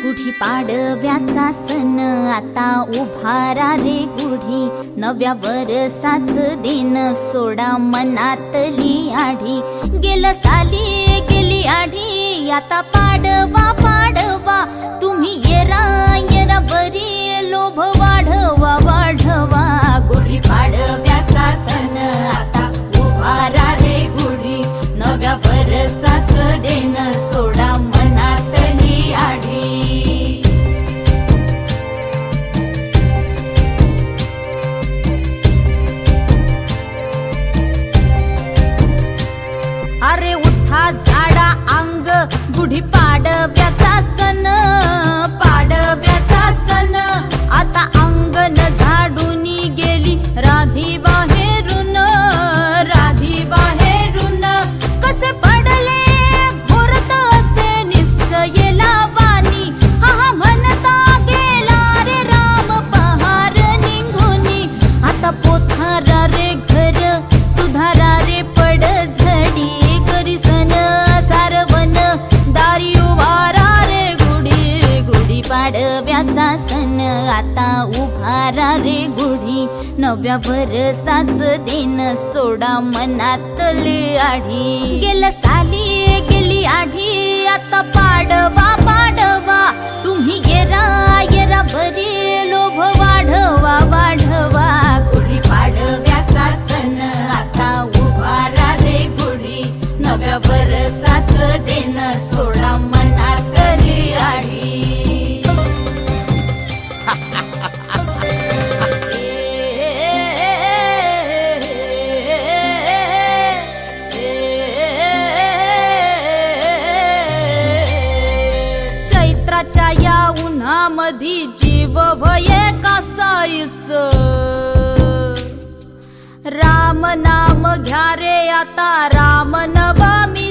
गुढी पाडव्याचा सण आता उभारा रे गुढी, नव्या वर्षाच दिन सोडा मनातली आढी. गेलं साली गेली आढी, आता पाडवा पाडवा, तुम्ही येरा येरा बरी, लोभ वाढवा वाढवा. गुढी पाडव्याचा सण आता उभारा रे गुढी, नव्या वर्षाच दिन सोडा मनातली आढी. अरे उठा झाडा अंग, गुढी पाडव्याचा सण, पाडव्याचा सण. आता अंगण झाडून गेली राधी बाहेरून, राधी बाहेरून. कसे पडले घोरत असे निश्चयेला वाणी, हा म्हणता गेला रे राम पहार निघूनी. आता पोथारा रे घर सुधारा रे पड झडी, करी सन सारवन दारी उभारा रे गुढी. गुढी पाडव्याचा सण आता उभारा रे गुढी, नव्या वर्षाच दिन सोडा मनातली आढी. गेलं साली गेली आढी, आता पाडवा पाडवा, तुम्ही येरा येरा बरी, लोभ वाढवा वाढवा. गुढी पाडव्याचा सण आता उभारा रे गुढी, नव्या वर्षाच दिन सोडा मनातली आढी. चैत्राच्या या उन्हामधी जीव भये कासाईस, राम नाम घ्या रे आता राम नवमी.